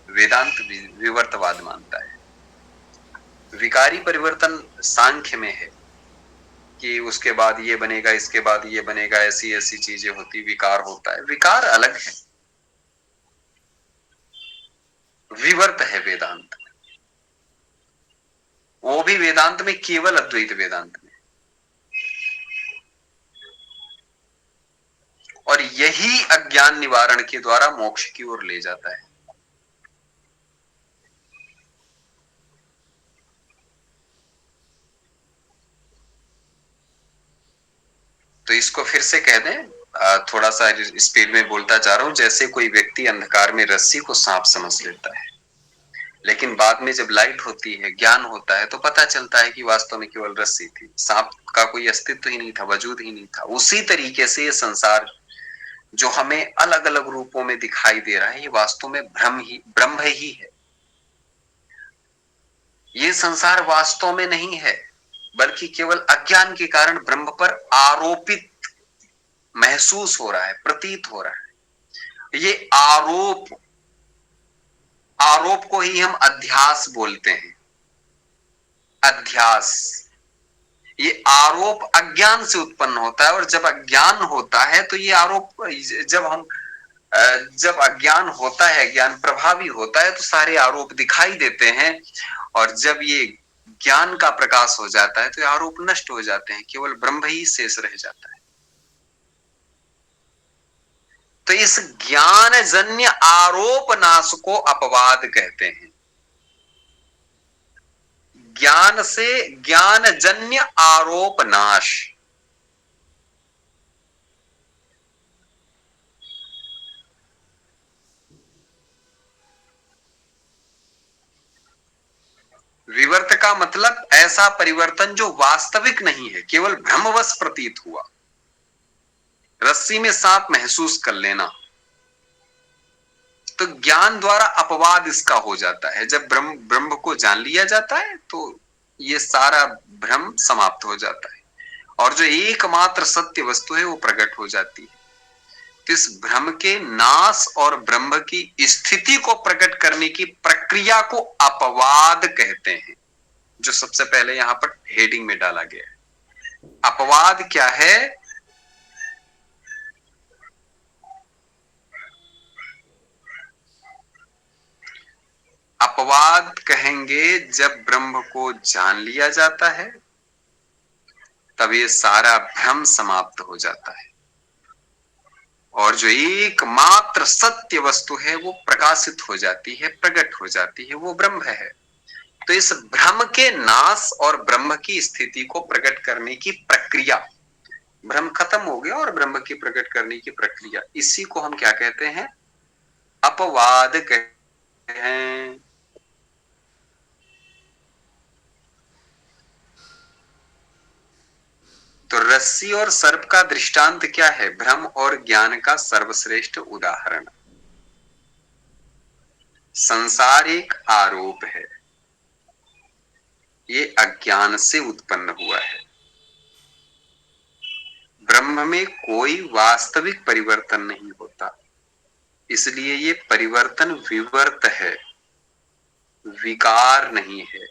S1: वेदांत विवर्तवाद मानता है। विकारी परिवर्तन सांख्य में है कि उसके बाद ये बनेगा, इसके बाद ये बनेगा, ऐसी ऐसी चीजें होती, विकार होता है। विकार अलग है, विवर्त है वेदांत। वो भी वेदांत में, केवल अद्वैत वेदांत में। और यही अज्ञान निवारण के द्वारा मोक्ष की ओर ले जाता है। तो इसको फिर से कह दें, थोड़ा सा स्पीड में बोलता जा रहा हूं। जैसे कोई व्यक्ति अंधकार में रस्सी को सांप समझ लेता है, लेकिन बाद में जब लाइट होती है, ज्ञान होता है, तो पता चलता है कि वास्तव में केवल रस्सी थी, सांप का कोई अस्तित्व ही नहीं था, वजूद ही नहीं था। उसी तरीके से ये संसार जो हमें अलग अलग रूपों में दिखाई दे रहा है, ये वास्तव में ब्रह्म ही है। ये संसार वास्तव में नहीं है, बल्कि केवल अज्ञान के कारण ब्रह्म पर आरोपित महसूस हो रहा है, प्रतीत हो रहा है। ये आरोप को ही हम अध्यास बोलते हैं। अध्यास, ये आरोप अज्ञान से उत्पन्न होता है, और जब अज्ञान होता है तो ये आरोप, जब अज्ञान होता है, ज्ञान प्रभावी होता है, तो सारे आरोप दिखाई देते हैं। और जब ये ज्ञान का प्रकाश हो जाता है तो ये आरोप नष्ट हो जाते हैं, केवल ब्रह्म ही शेष रह जाता है। तो इस ज्ञान जन्य आरोप नाश को अपवाद कहते हैं। ज्ञान से ज्ञान जन्य आरोप नाश। विवर्त का मतलब ऐसा परिवर्तन जो वास्तविक नहीं है, केवल भ्रमवश प्रतीत हुआ। रस्सी में सांप महसूस कर लेना, तो ज्ञान द्वारा अपवाद इसका हो जाता है। जब ब्रह्म को जान लिया जाता है तो ये सारा भ्रम समाप्त हो जाता है, और जो एकमात्र सत्य वस्तु है वो प्रकट हो जाती है। तो इस भ्रम के नाश और ब्रह्म की स्थिति को प्रकट करने की प्रक्रिया को अपवाद कहते हैं, जो सबसे पहले यहां पर हेडिंग में डाला गया है। अपवाद क्या है? अपवाद कहेंगे जब ब्रह्म को जान लिया जाता है, तब ये सारा भ्रम समाप्त हो जाता है, और जो एकमात्र सत्य वस्तु है वो प्रकाशित हो जाती है, प्रकट हो जाती है, वो ब्रह्म है। तो इस भ्रम के नाश और ब्रह्म की स्थिति को प्रकट करने की प्रक्रिया, भ्रम खत्म हो गया और ब्रह्म की प्रकट करने की प्रक्रिया, इसी को हम क्या कहते हैं? अपवाद कहते हैं। तो रस्सी और सर्प का दृष्टांत क्या है? भ्रम और ज्ञान का सर्वश्रेष्ठ उदाहरण। संसार एक आरोप है, ये अज्ञान से उत्पन्न हुआ है। ब्रह्म में कोई वास्तविक परिवर्तन नहीं होता, इसलिए ये परिवर्तन विवर्त है, विकार नहीं है।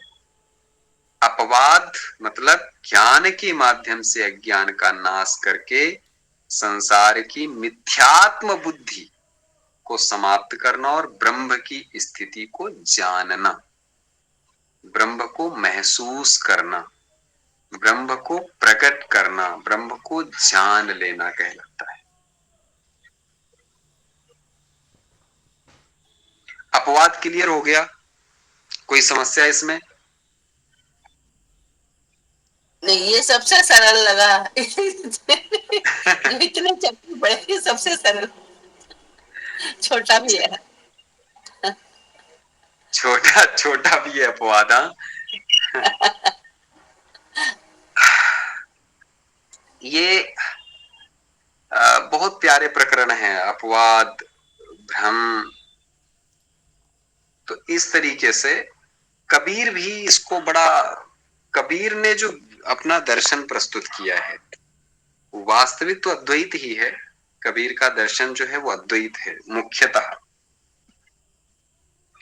S1: अपवाद मतलब ज्ञान के माध्यम से अज्ञान का नाश करके संसार की मिथ्यात्म बुद्धि को समाप्त करना और ब्रह्म की स्थिति को जानना, ब्रह्म को महसूस करना, ब्रह्म को प्रकट करना, ब्रह्म को जान लेना कहलाता है। अपवाद क्लियर हो गया? कोई समस्या इसमें?
S2: नहीं, ये सबसे सरल लगा। जो इतने चैप्टर पढ़े सबसे सरल, छोटा भी है।
S1: छोटा छोटा भी है अपवाद। ये बहुत प्यारे प्रकरण है, अपवाद, भ्रम। तो इस तरीके से कबीर भी इसको बड़ा, कबीर ने जो अपना दर्शन प्रस्तुत किया है, वास्तविक तो अद्वैत ही है। कबीर का दर्शन जो है वो अद्वैत है मुख्यतः।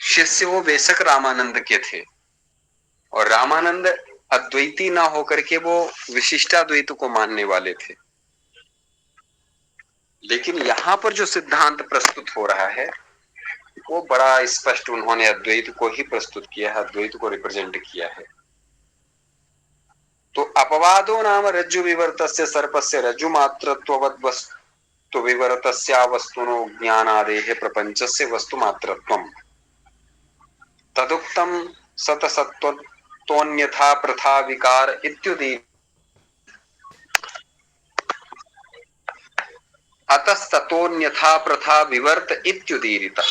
S1: शिष्य वो बेशक रामानंद के थे, और रामानंद अद्वैती ना होकर के वो विशिष्टाद्वैत को मानने वाले थे। लेकिन यहां पर जो सिद्धांत प्रस्तुत हो रहा है वो बड़ा स्पष्ट, उन्होंने अद्वैत को ही प्रस्तुत किया है, अद्वैत को रिप्रेजेंट किया है। तो अपवादो नाम रज्जु विवर्तस्य सर्पस्य रज्जु मात्रत्ववद वस्तु विवर्तस्या वस्तुनो ज्ञानादेह प्रपंचस्य वस्तु मात्रत्वम् तदुक्तम सतसत्वतोन्यथा प्रथा विकार इत्युदी अतस्ततोन्यथा प्रथा विवर्त इत्युदीरिता।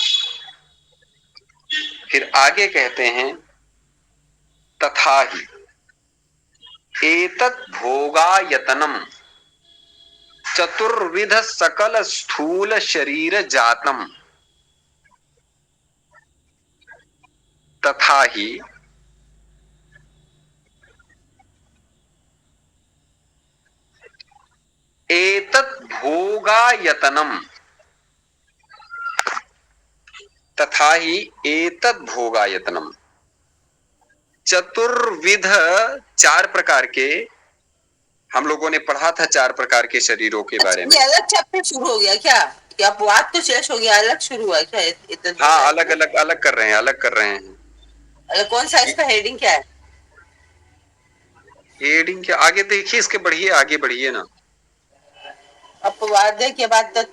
S1: फिर आगे कहते हैं तथा ही एतत् भोगायतनम चतुर्विध सकल स्थूल शरीर जातम। तथा ही एतत् भोगायतनम, तथा ही एतत् भोगायतनम, चतुर्विध, चार प्रकार के, हम लोगों ने पढ़ा था चार प्रकार के शरीरों के बारे में।
S2: ये अलग चैप्टर शुरू हो गया क्या? क्या अपवाद तो शेष हो गया, अलग शुरू हुआ क्या?
S1: हाँ, अलग अलग अलग कर रहे हैं, अलग कर रहे हैं।
S2: कौन सा इसका हेडिंग क्या है?
S1: हेडिंग क्या, आगे देखिए, इसके बढ़िए, आगे बढ़िए ना।
S2: अपवाद के बाद तक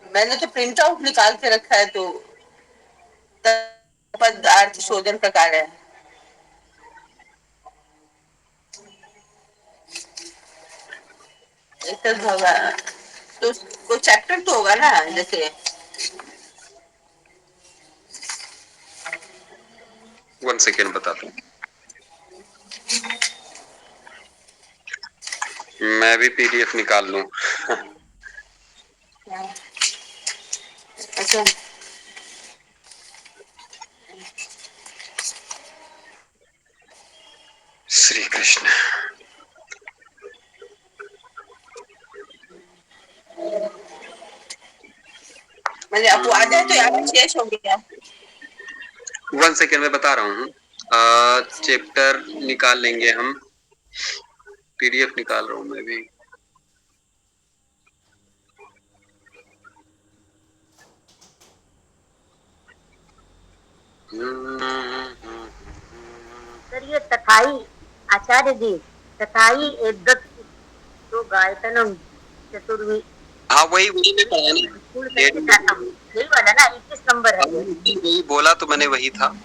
S2: मैंने तो प्रिंट आउट निकाल के रखा है, तो पदार्थ शोधन प्रकार है। तो होगा तो कोई चैप्टर तो होगा ना, जैसे
S1: 1 सेकेंड बताता हूँ, मैं भी पीडीएफ निकाल लूं।
S2: अच्छा,
S1: श्री कृष्ण।
S2: मतलब अपवाद है तो यहाँ शेष हो गया।
S1: 1 सेकेंड में बता रहा हूँ। चैप्टर निकाल लेंगे हम, पीडीएफ निकाल रहा हूँ मैं भी।
S3: सर ये तथाई आचार्य जी, तथाई एतद् तो गायतनम चतुर्वी,
S1: हाँ, वही वही में पढ़ा ना,
S3: यही वाला ना 21 नंबर है ये।
S1: वही बोला तो मैंने, वही था।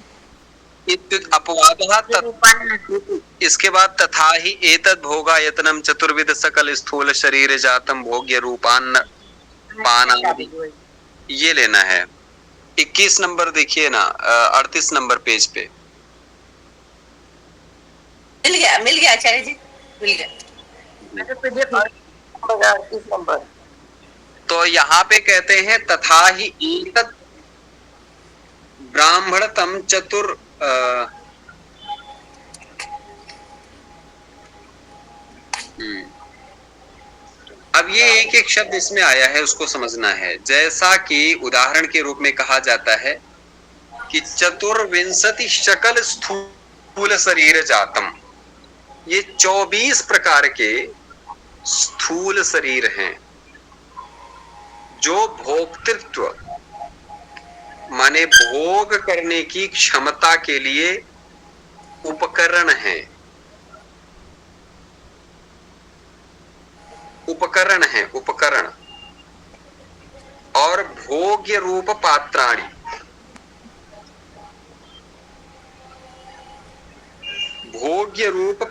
S1: अपवादः तत्, इसके बाद तथा ही एतद् भोगायतनम चतुर्विध सकल स्थूल शरीर जातम भोग्य रूपान्न पानादि, ये लेना है। 21 नंबर देखिए ना, 38 नंबर पेज पे
S2: मिल गया आचार्य जी, मिल गया।
S1: तो यहाँ पे कहते हैं तथा ही एतत् ब्राह्मणतम चतुर, अब ये एक एक शब्द इसमें आया है, उसको समझना है। जैसा कि उदाहरण के रूप में कहा जाता है कि चतुर्विंशति शकल स्थूल शरीर जातम, ये 24 प्रकार के स्थूल शरीर हैं जो भोक्तृत्व माने भोग करने की क्षमता के लिए उपकरण हैं, उपकरण है, उपकरण, और भोग्य रूप पात्राणि, भोग्य रूप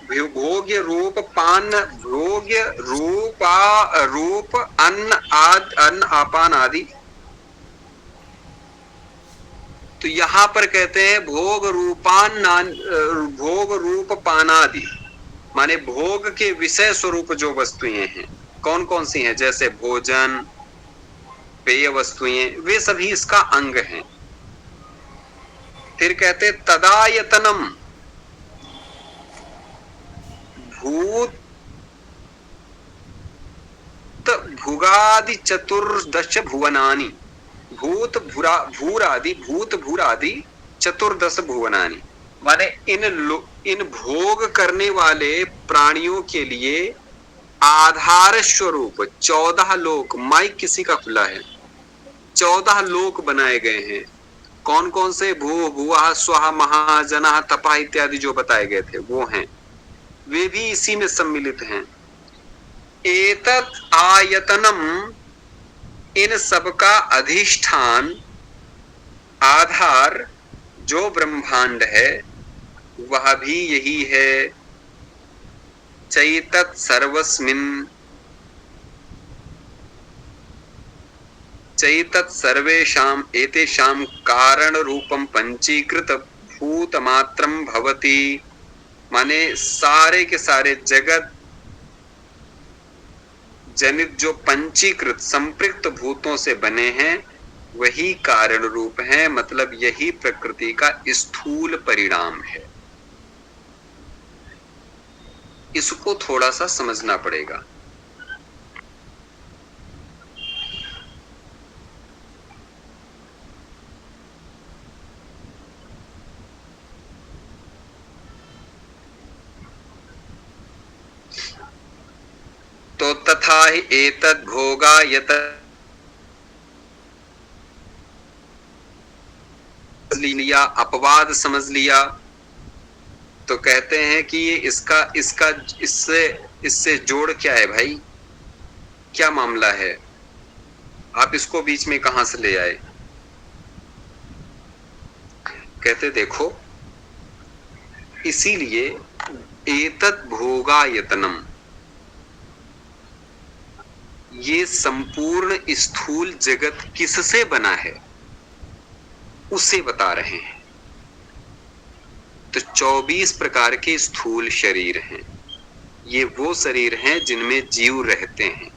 S1: भोग्य रूप पान, भोग्य रूप अन्न अन्न आपान आदि। तो यहां पर कहते हैं भोग रूप पानादि, माने भोग के विषय स्वरूप जो वस्तुएं हैं, कौन कौन सी हैं, जैसे भोजन, पेय वस्तुएं, वे सभी इसका अंग हैं। फिर कहते तदायतनम भूत भुगादि चतुर्दश भुवनानि, भूत भूरादि चतुर्दश भुवनानि, माने इन भोग करने वाले प्राणियों के लिए आधार स्वरूप 14 लोक, माइक किसी का खुला है, 14 लोक बनाए गए हैं। कौन कौन से? भू भुआ स्वाहा महाजना तपा इत्यादि जो बताए गए थे वो हैं, वे भी इसी में सम्मिलित हैं। एतत् आयतनम, इन सबका अधिष्ठान, आधार जो ब्रह्मांड है वह भी यही है। चैतत् सर्वस्मिन्, चैतत् सर्वेषाम् एतेषां कारण रूपम पंचीकृत भूत मात्रम भवति। माने सारे के सारे जगत जनित जो पंचीकृत संपृक्त भूतों से बने हैं वही कारण रूप है, मतलब यही प्रकृति का स्थूल परिणाम है। इसको थोड़ा सा समझना पड़ेगा। तो तथा ही एतद् भोगा यत लिया, अपवाद समझ लिया, तो कहते हैं कि ये इसका इसका इससे इससे जोड़ क्या है भाई, क्या मामला है, आप इसको बीच में कहां से ले आए। कहते देखो, इसीलिए एतद् भोगायतनम, ये संपूर्ण स्थूल जगत किससे बना है उसे बता रहे हैं। तो 24 प्रकार के स्थूल शरीर हैं। ये वो शरीर हैं जिनमें जीव रहते हैं,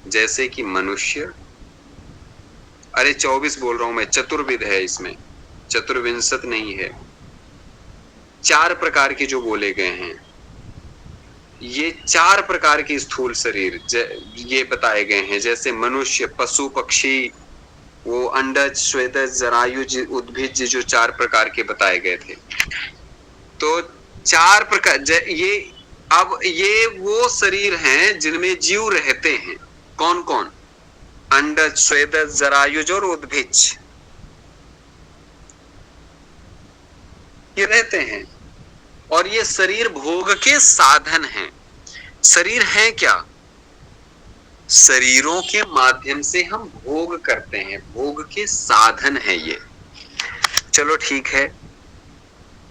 S1: जैसे कि मनुष्य, अरे 24 बोल रहा हूं मैं, चतुर्विध है इसमें, चतुर्विंशत नहीं है। 4 प्रकार के जो बोले गए हैं, ये 4 प्रकार के स्थूल शरीर ये बताए गए हैं, जैसे मनुष्य, पशु पक्षी, वो अंडज, श्वेतज, जरायुज, उद्भिज, जो 4 प्रकार के बताए गए थे। तो 4 प्रकार ये, अब ये वो शरीर हैं जिनमें जीव रहते हैं। कौन कौन? अंडज, श्वेतज, जरायुज और उद्भिज, ये रहते हैं। और ये शरीर भोग के साधन हैं। शरीर है क्या? शरीरों के माध्यम से हम भोग करते हैं, भोग के साधन है ये। चलो ठीक है,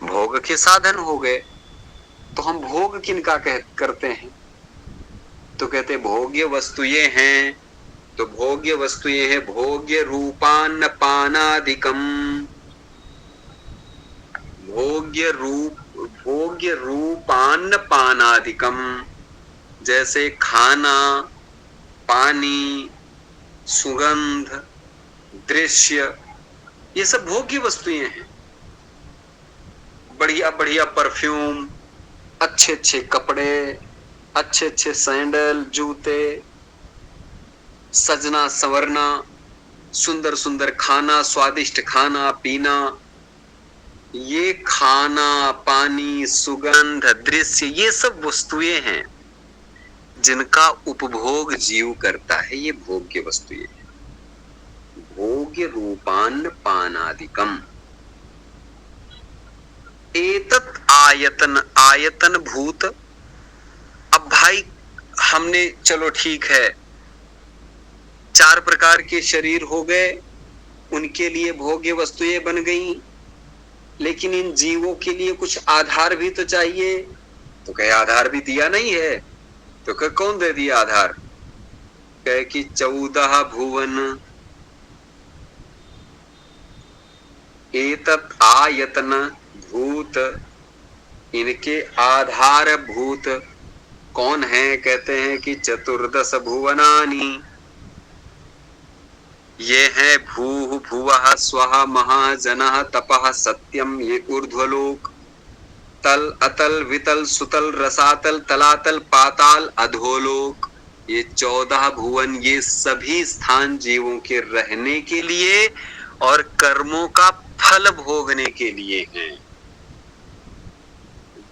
S1: भोग के साधन हो गए, तो हम भोग किनका करते हैं? तो कहते भोग्य वस्तु ये हैं। तो भोग्य वस्तु ये है, भोग्य रूपान्न पानादिकम, भोग्य रूपान्न पानादिकम, जैसे खाना, पानी, सुगंध, दृश्य, ये सब भोग्य वस्तुएं हैं। बढ़िया बढ़िया परफ्यूम, अच्छे अच्छे कपड़े, अच्छे अच्छे सैंडल, जूते, सजना संवरना, सुंदर सुंदर खाना, स्वादिष्ट खाना पीना, ये खाना, पानी, सुगंध, दृश्य, ये सब वस्तुएं हैं जिनका उपभोग जीव करता है। ये भोग्य वस्तुएं हैं। भोग्य रूपान्न पानादिकम, एतत् आयतन, आयतन भूत। अब भाई हमने, चलो ठीक है, 4 प्रकार के शरीर हो गए, उनके लिए भोग्य वस्तुएं बन गई, लेकिन इन जीवों के लिए कुछ आधार भी तो चाहिए। तो कहे आधार भी दिया नहीं है। तो कहे कौन दे दिया आधार? कहे कि 14 भुवन, एतत् आयतन भूत, इनके आधार भूत कौन है? कहते हैं कि 14 भुवनानि, ये है भू भुवः स्वः महाजनः तपः सत्यम, ये ऊर्ध्वलोक, तल अतल वितल सुतल रसातल तलातल पाताल अधोलोक, ये 14 भुवन, ये सभी स्थान जीवों के रहने के लिए और कर्मों का फल भोगने के लिए हैं।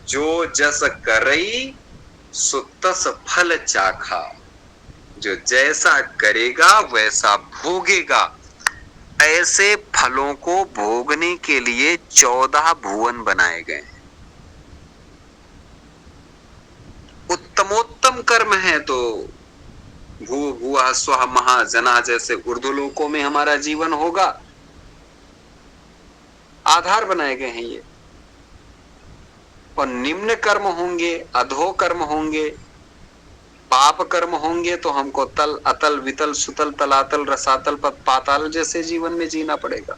S1: जो जस करई सो तस फल चाखा, जो जैसा करेगा वैसा भोगेगा। ऐसे फलों को भोगने के लिए 14 भुवन बनाए गए हैं। उत्तमोत्तम कर्म है तो भू भुआ स्व महाजना जैसे ऊर्ध्वलोकों में हमारा जीवन होगा, आधार बनाए गए हैं ये। और निम्न कर्म होंगे, अधो कर्म होंगे, पाप कर्म होंगे तो हमको तल अतल वितल सुतल तलातल रसातल पाताल जैसे जीवन में जीना पड़ेगा।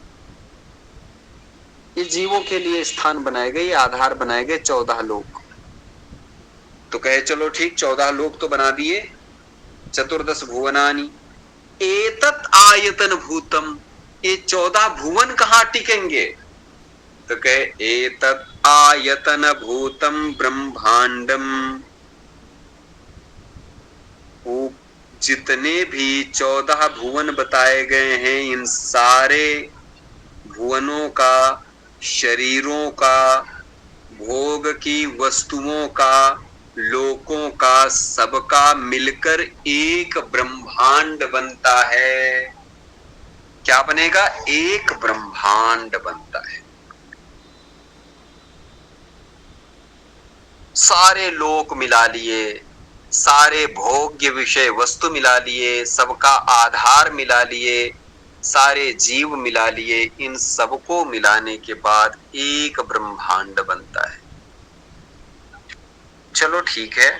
S1: ये जीवों के लिए स्थान बनाए गए, आधार बनाए गए 14 लोक। तो कहे चलो ठीक 14 लोक तो बना दिए, चतुर्दश भुवनानि एतत् आयतन भूतम, ये 14 भुवन कहाँ टिकेंगे? तो कहे एतत् आयतन भूतम ब्रह्मांडम, जितने भी 14 भुवन बताए गए हैं, इन सारे भुवनों का, शरीरों का, भोग की वस्तुओं का, लोकों का, सबका मिलकर एक ब्रह्मांड बनता है। क्या बनेगा? एक ब्रह्मांड बनता है। सारे लोक मिला लिए, सारे भोग्य विषय वस्तु मिला लिए, सबका आधार मिला लिए, सारे जीव मिला लिए, इन सबको मिलाने के बाद एक ब्रह्मांड बनता है। चलो ठीक है,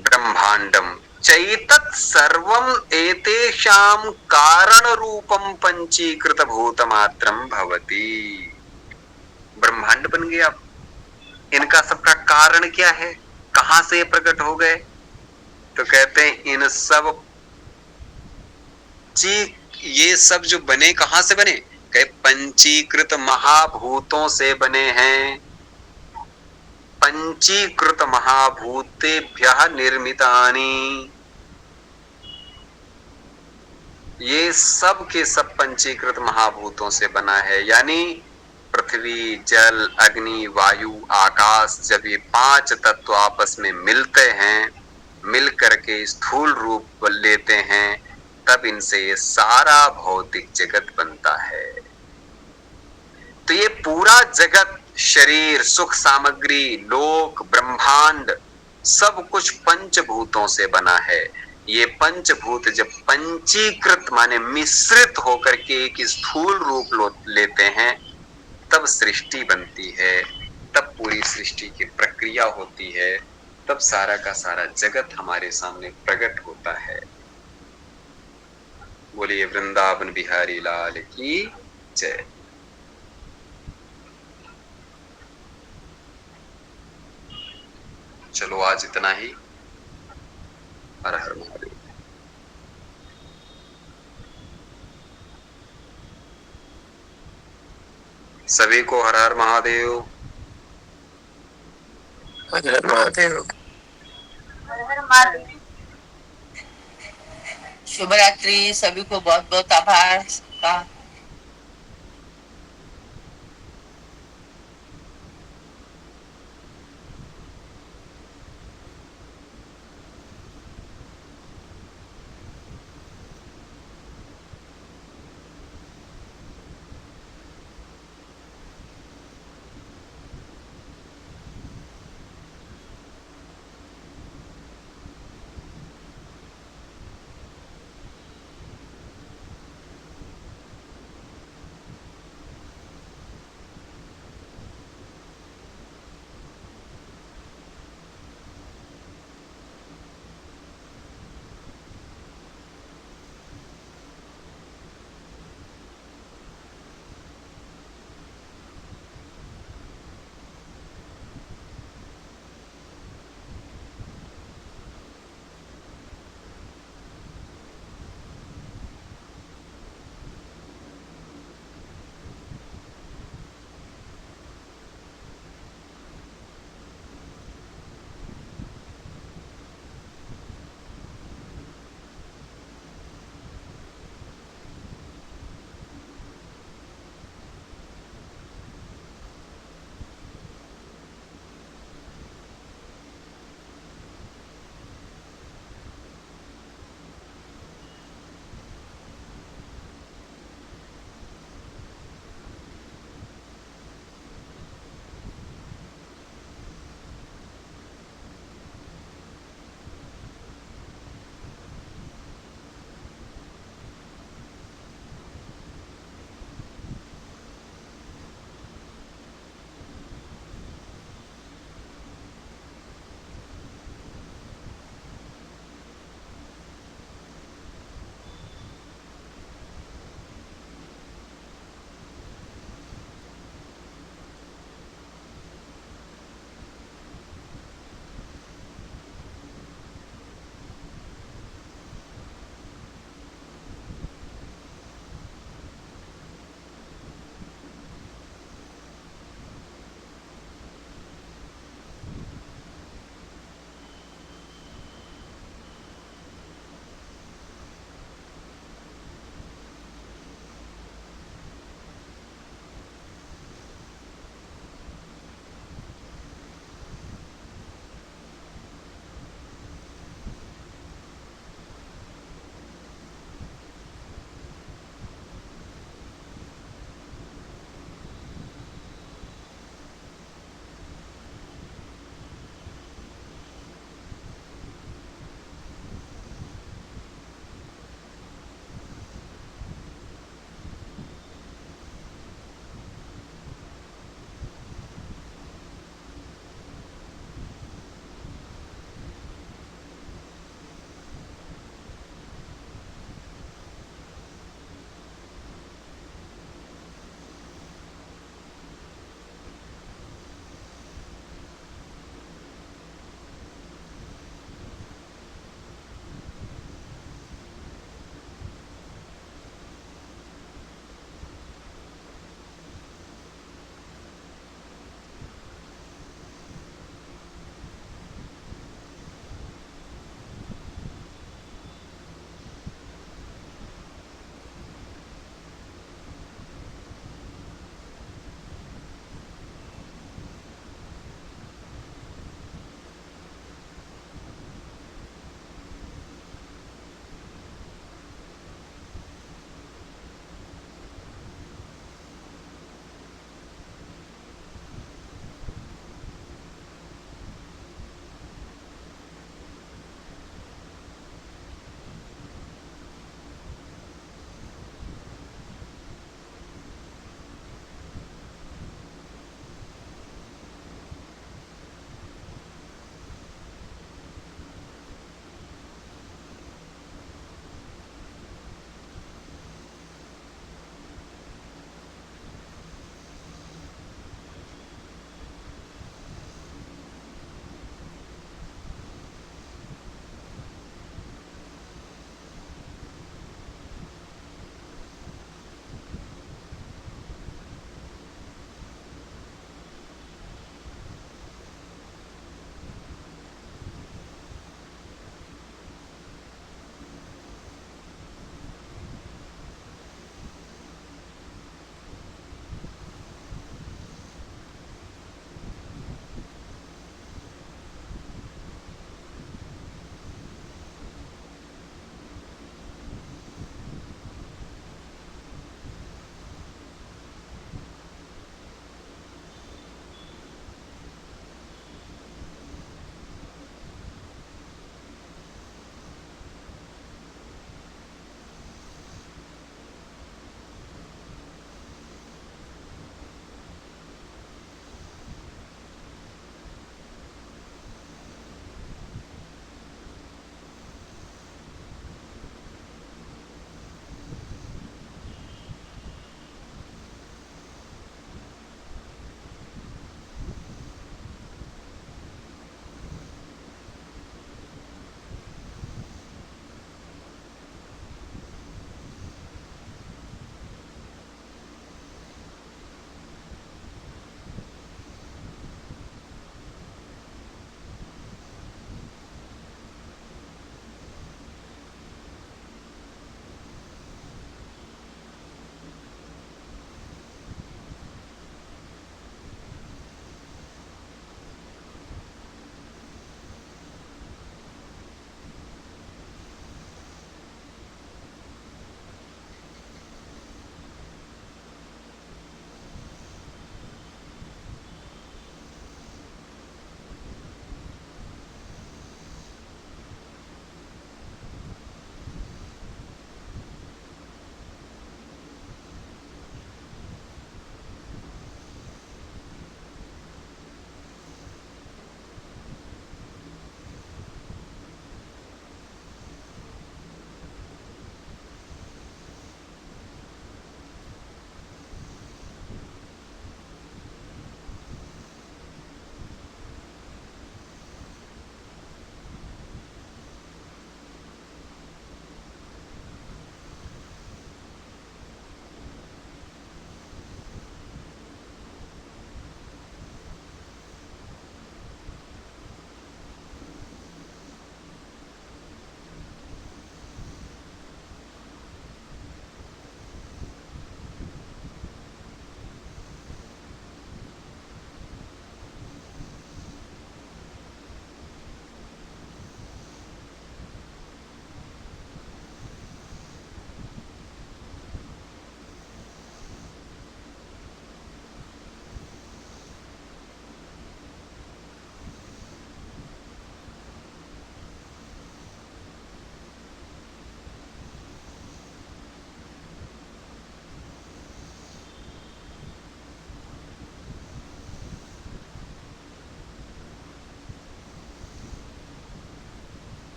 S1: ब्रह्मांडम चैतत् सर्वम एतेषां कारण रूपम पंचीकृत भूत मात्रम भवति। ब्रह्मांड बन गया। इनका सबका कारण क्या है? कहां से प्रकट हो गए? तो कहते हैं इन सब ये सब जो बने कहां से बने? कहे पंचीकृत महाभूतों से बने हैं। पंचीकृत महाभूतेभ्यः निर्मितानि, ये सब के सब पंचीकृत महाभूतों से बना है। यानी पृथ्वी, जल, अग्नि, वायु, आकाश, जब ये 5 तत्व आपस में मिलते हैं, मिल करके स्थूल रूप लेते हैं, तब इनसे ये सारा भौतिक जगत बनता है। तो ये पूरा जगत, शरीर, सुख सामग्री, लोक, ब्रह्मांड, सब कुछ पंचभूतों से बना है। ये पंचभूत जब पंचीकृत माने मिश्रित होकर के एक स्थूल रूप लेते हैं, तब सृष्टि बनती है, तब पूरी सृष्टि की प्रक्रिया होती है, तब सारा का सारा जगत हमारे सामने प्रकट होता है। बोलिए वृंदावन बिहारी लाल की जय। चलो आज इतना ही। हर हर महादेव। सभी को हर हर महादेव।
S4: हर हर महादेव।
S3: हर हर महादेव।
S2: शुभ रात्रि, सभी को बहुत बहुत आभार का।